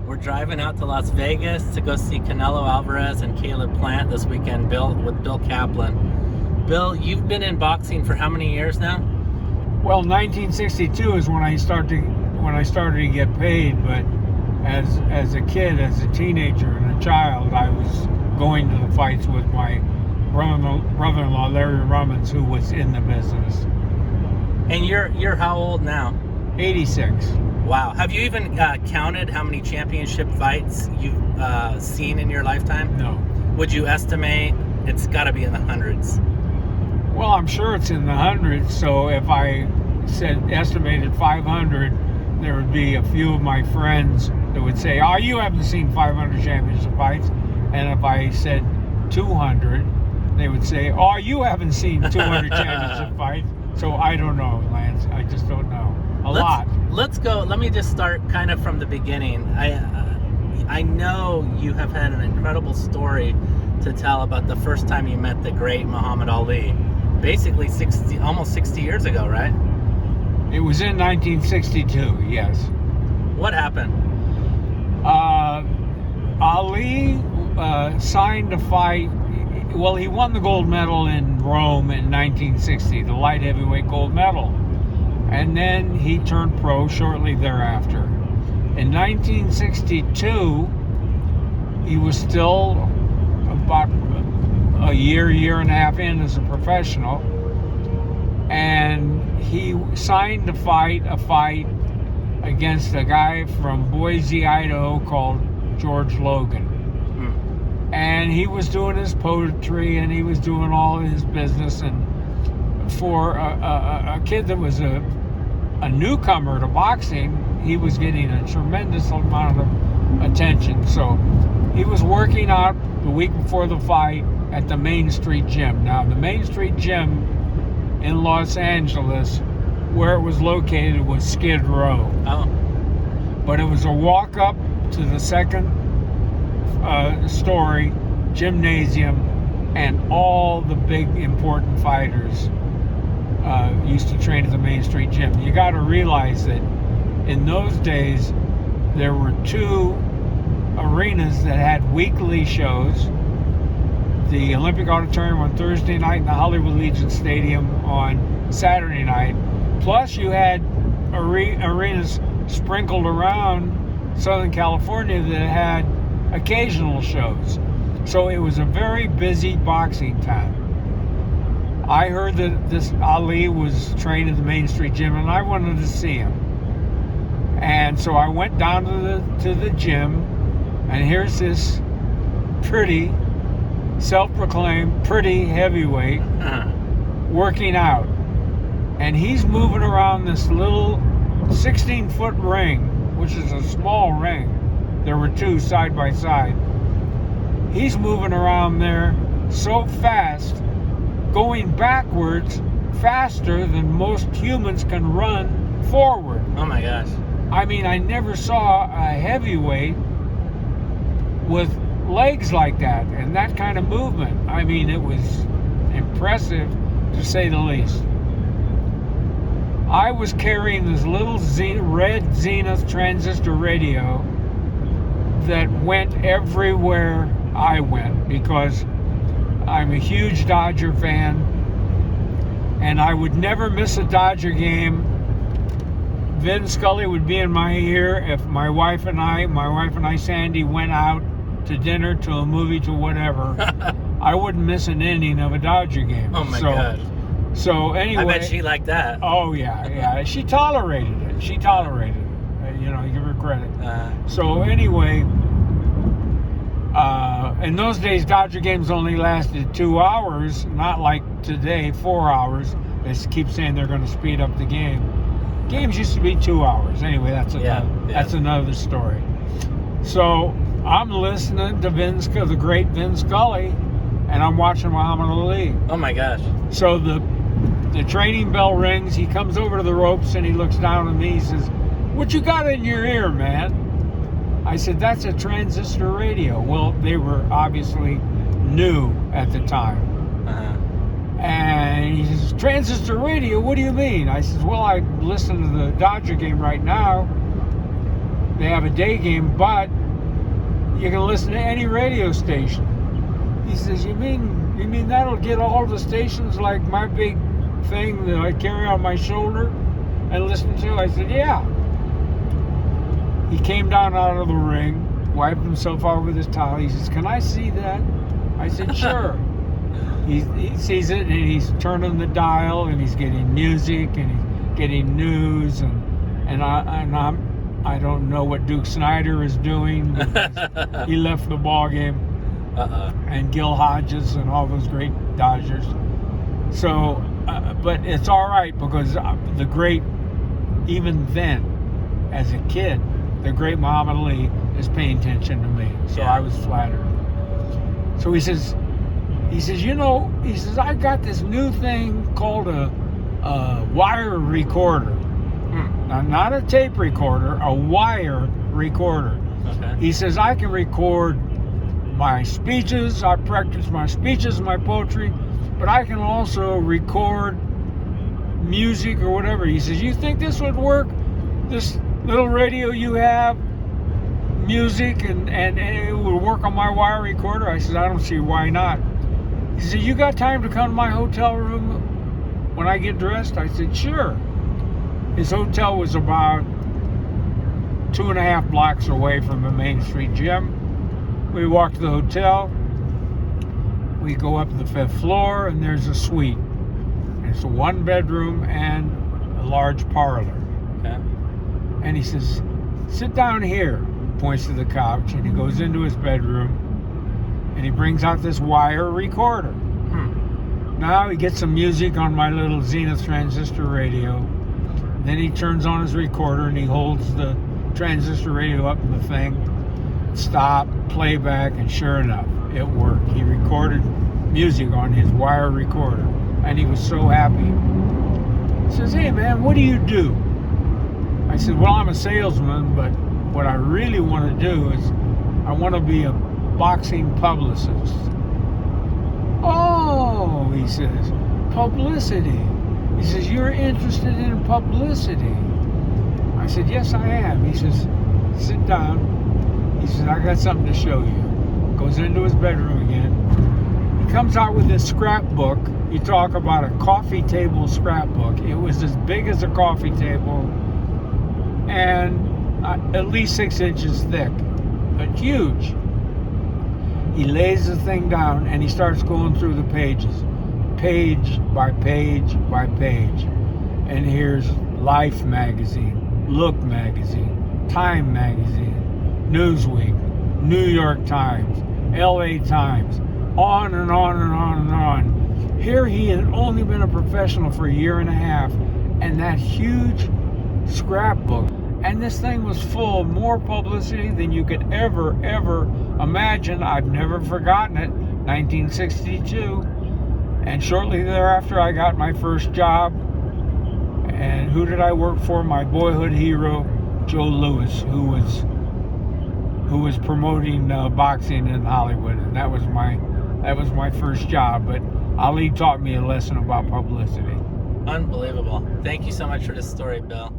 We're driving out to Las Vegas to go see Canelo Alvarez and Caleb Plant this weekend, with Bill Caplan. Bill, you've been in boxing for how many years now? Well, 1962 is when I started to get paid, but as a kid, as a teenager and a child, I was going to the fights with my brother-in-law Larry Rummins, who was in the business. And you're how old now? 86. Wow. Have you even counted how many championship fights you've seen in your lifetime? No. Would you estimate it's got to be in the hundreds? Well, I'm sure it's in the hundreds, so if I estimated 500, there would be a few of my friends that would say, oh, you haven't seen 500 championship fights. And if I said 200, they would say, oh, you haven't seen 200 championship fights. So I don't know, Lance. I just don't know. Let's go. Let me just start kind of from the beginning. I know you have had an incredible story to tell about the first time you met the great Muhammad Ali. Basically almost 60 years ago, right? It was in 1962, yes. What happened? Ali signed a fight. Well, he won the gold medal in Rome in 1960, the light heavyweight gold medal. And then he turned pro shortly thereafter. In 1962, he was still about a year and a half in as a professional. And he signed a fight against a guy from Boise, Idaho called George Logan. And he was doing his poetry and he was doing all his business. And for a kid that was a newcomer to boxing, he was getting a tremendous amount of attention. So he was working out the week before the fight at the Main Street Gym. Now, the Main Street Gym in Los Angeles, where it was located, was Skid Row. Oh. But it was a walk up to the second story gymnasium, and all the big important fighters used to train at the Main Street Gym. You got to realize that in those days there were two arenas that had weekly shows: the Olympic Auditorium on Thursday night and the Hollywood Legion Stadium on Saturday night. Plus you had arenas sprinkled around Southern California that had occasional shows. So it was a very busy boxing time. I heard that this Ali was trained at the Main Street Gym, and I wanted to see him. And so I went down to the gym, and here's this pretty, self-proclaimed pretty heavyweight working out. And he's moving around this little 16-foot ring, which is a small ring. There were two side by side. He's moving around there so fast, going backwards faster than most humans can run forward. Oh my gosh. I mean, I never saw a heavyweight with legs like that and that kind of movement. I mean, it was impressive to say the least. I was carrying this little red Zenith transistor radio that went everywhere I went, because I'm a huge Dodger fan and I would never miss a Dodger game. Vin Scully would be in my ear if my wife and I, Sandy, went out to dinner, to a movie, to whatever. I wouldn't miss an inning of a Dodger game. Oh my God. So anyway, I bet she liked that. Oh yeah. She tolerated it. You give her credit. So anyway, in those days, Dodger games only lasted 2 hours, not like today, 4 hours. They keep saying they're going to speed up the game. Games used to be 2 hours. Anyway, that's another story. So I'm listening to the great Vin Scully, and I'm watching Muhammad Ali. Oh my gosh. So the training bell rings. He comes over to the ropes and he looks down at me. He says, "What you got in your ear, man?" I said, "That's a transistor radio." Well, they were obviously new at the time. And he says, "Transistor radio? What do you mean?" I said, "Well, I listen to the Dodger game right now." They have a day game, but you can listen to any radio station. He says, you mean that'll get all the stations like my big thing that I carry on my shoulder and listen to? I said, yeah. He came down out of the ring, wiped himself off with his towel. He says, can I see that? I said, sure. He sees it, and he's turning the dial, and he's getting music, and he's getting news, and I don't know what Duke Snyder is doing. He left the ball game. And Gil Hodges and all those great Dodgers. So, but it's all right because the great, even then, as a kid, the great Muhammad Ali is paying attention to me. So I was flattered. So he says, I got this new thing called a wire recorder. Now, not a tape recorder, a wire recorder. Okay. He says, I can record my speeches, I practice my speeches and my poetry, but I can also record music or whatever. He says, you think this would work? This little radio you have, music, and it would work on my wire recorder? I said, I don't see why not. He said, you got time to come to my hotel room when I get dressed? I said, sure. His hotel was about 2.5 blocks away from the Main Street gym. We walk to the hotel, we go up to the 5th floor, and there's a suite. It's a 1-bedroom and a large parlor. Okay. And he says, sit down here, points to the couch, and he goes into his bedroom, and he brings out this wire recorder. Now he gets some music on my little Zenith transistor radio. Then he turns on his recorder, and he holds the transistor radio up to the thing. Stop, playback, and sure enough, it worked. He recorded music on his wire recorder, and he was so happy. He says, hey man, what do you do? I said, well, I'm a salesman, but what I really want to do is I want to be a boxing publicist. Oh, he says, publicity. He says, you're interested in publicity? I said, yes, I am. He says, sit down. He says, I got something to show you. Goes into his bedroom again. He comes out with this scrapbook. You talk about a coffee table scrapbook. It was as big as a coffee table and at least 6 inches thick, but huge. He lays the thing down and he starts going through the pages, page by page by page. And here's Life magazine, Look magazine, Time magazine, Newsweek, New York Times, LA Times, on and on and on and on. Here he had only been a professional for 1.5 years, and that huge scrapbook. And this thing was full of more publicity than you could ever imagine. I've never forgotten it. 1962. And shortly thereafter, I got my first job. And who did I work for? My boyhood hero, Joe Louis, who was promoting boxing in Hollywood, and that was my first job. But Ali taught me a lesson about publicity. Unbelievable. Thank you so much for this story, Bill.